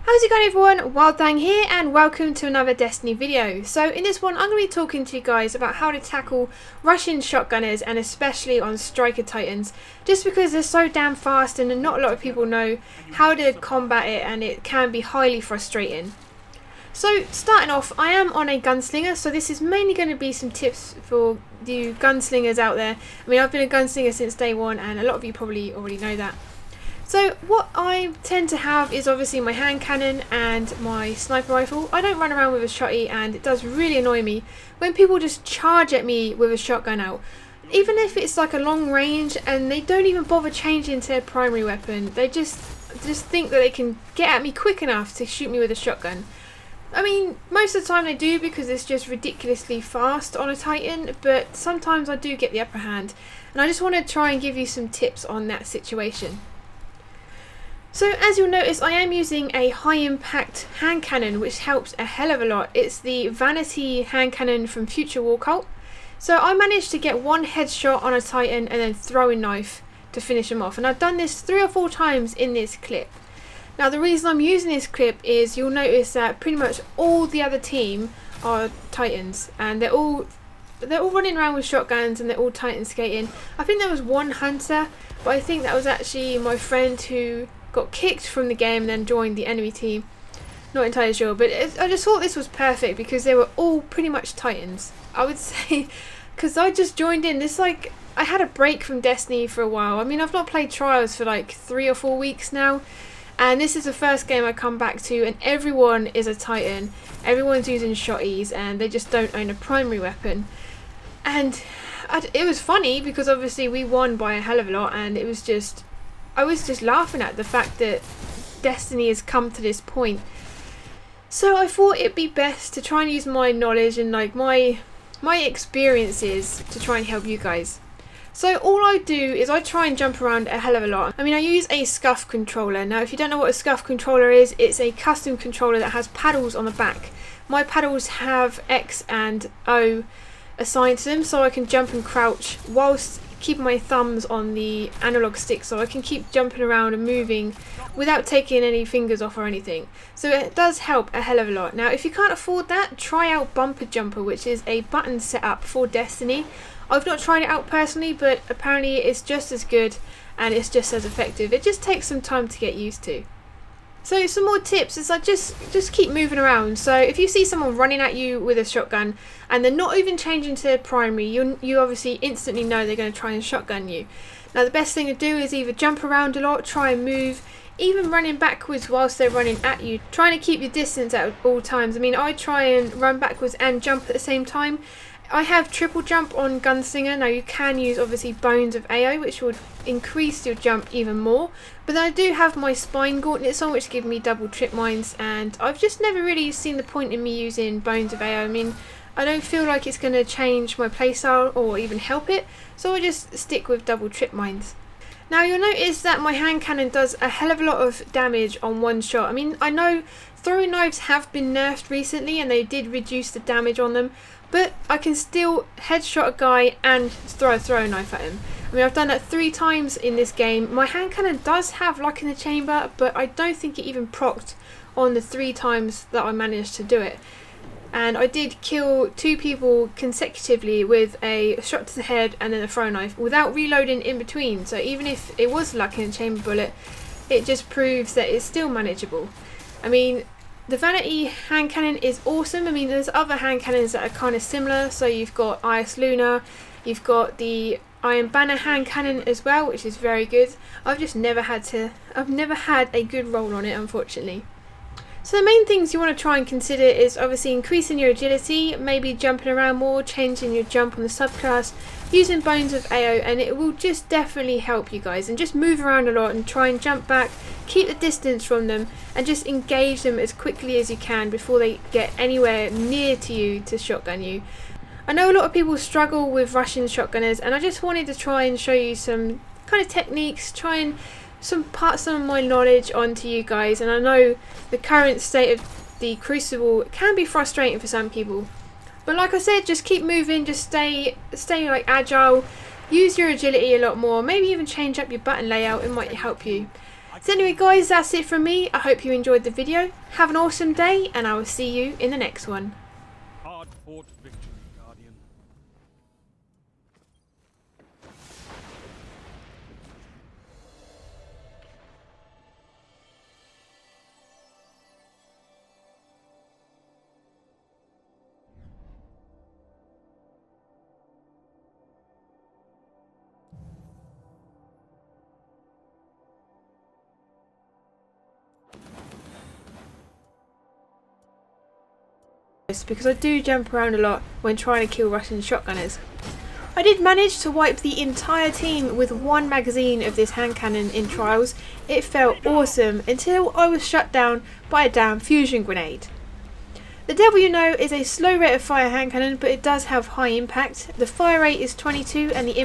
How's it going everyone? WildeThang here and welcome to another Destiny video. So in this one I'm going to be talking to you guys about how to tackle Russian shotgunners and especially on Striker Titans, just because they're so damn fast and not a lot of people know how to combat it, and it can be highly frustrating. So starting off, I am on a Gunslinger, so this is mainly going to be some tips for you gunslingers out there. I mean, I've been a gunslinger since day one and a lot of you probably already know that. So what I tend to have is obviously my hand cannon and my sniper rifle. I don't run around with a shotty, and it does really annoy me when people just charge at me with a shotgun out. Even if it's like a long range and they don't even bother changing to their primary weapon. They just think that they can get at me quick enough to shoot me with a shotgun. I mean, most of the time they do because it's just ridiculously fast on a Titan, but sometimes I do get the upper hand, and I just want to try and give you some tips on that situation. So as you'll notice, I am using a high impact hand cannon, which helps a hell of a lot. It's the Vanity hand cannon from Future War Cult. So I managed to get one headshot on a Titan and then throwing knife to finish him off, and I've done this 3 or 4 times in this clip. Now the reason I'm using this clip is you'll notice that pretty much all the other team are Titans, and they're all running around with shotguns and they're all Titan skating. I think there was one hunter, but I think that was actually my friend who got kicked from the game and then joined the enemy team. Not entirely sure, but I just thought this was perfect because they were all pretty much Titans, I would say, because I just joined in. This, like, I had a break from Destiny for a while. I mean, I've not played Trials for like 3 or 4 weeks now, and this is the first game I come back to, and everyone is a Titan. Everyone's using shotties and they just don't own a primary weapon. And it was funny because obviously we won by a hell of a lot, and it was just, I was just laughing at the fact that Destiny has come to this point. So I thought it'd be best to try and use my knowledge and like my experiences to try and help you guys. So all I do is I try and jump around a hell of a lot. I mean, I use a scuff controller. Now if you don't know what a scuff controller is, it's a custom controller that has paddles on the back. My paddles have X and O assigned to them, so I can jump and crouch whilst keeping my thumbs on the analog stick, so I can keep jumping around and moving without taking any fingers off or anything. So it does help a hell of a lot. Now if you can't afford that, try out Bumper Jumper, which is a button setup for Destiny. I've not tried it out personally, but apparently it's just as good and it's just as effective. It just takes some time to get used to. So some more tips is like just keep moving around. So if you see someone running at you with a shotgun and they're not even changing to their primary, you obviously instantly know they're going to try and shotgun you. Now the best thing to do is either jump around a lot, try and move, even running backwards whilst they're running at you, trying to keep your distance at all times. I mean, I try and run backwards and jump at the same time. I have triple jump on Gunslinger. Now you can use obviously Bones of AO, which would increase your jump even more, but then I do have my spine gauntlets on, which give me double trip mines, and I've just never really seen the point in me using Bones of AO. I mean, I don't feel like it's going to change my playstyle or even help it, so I just stick with double trip mines. Now you'll notice that my hand cannon does a hell of a lot of damage on one shot. I mean, I know throwing knives have been nerfed recently and they did reduce the damage on them, but I can still headshot a guy and throw a throwing knife at him. I mean, I've done that 3 times in this game. My hand cannon does have luck in the chamber, but I don't think it even procced on the 3 times that I managed to do it. And I did kill 2 people consecutively with a shot to the head and then a throw knife without reloading in between. So even if it was luck in the chamber bullet, it just proves that it's still manageable. I mean, the Vanity hand cannon is awesome. I mean, there's other hand cannons that are kind of similar. So you've got IS Luna, you've got the Iron Banner hand cannon as well, which is very good. I've never had a good roll on it, unfortunately. So the main things you want to try and consider is obviously increasing your agility, maybe jumping around more, changing your jump on the subclass, using Bones of AO, and it will just definitely help you guys. And just move around a lot and try and jump back, keep the distance from them, and just engage them as quickly as you can before they get anywhere near to you to shotgun you. I know a lot of people struggle with Russian shotgunners, and I just wanted to try and show you some kind of techniques, try and impart some of my knowledge onto you guys. And I know the current state of the Crucible can be frustrating for some people, but like I said, just keep moving, just stay like agile, use your agility a lot more, maybe even change up your button layout, it might help you. So anyway guys, that's it from me. I hope you enjoyed the video. Have an awesome day, and I will see you in the next one. Hard fought victory, Guardian. Because I do jump around a lot when trying to kill Russian shotgunners. I did manage to wipe the entire team with one magazine of this hand cannon in trials. It felt awesome until I was shut down by a damn fusion grenade. The W is a slow rate of fire hand cannon, but it does have high impact. The fire rate is 22 and the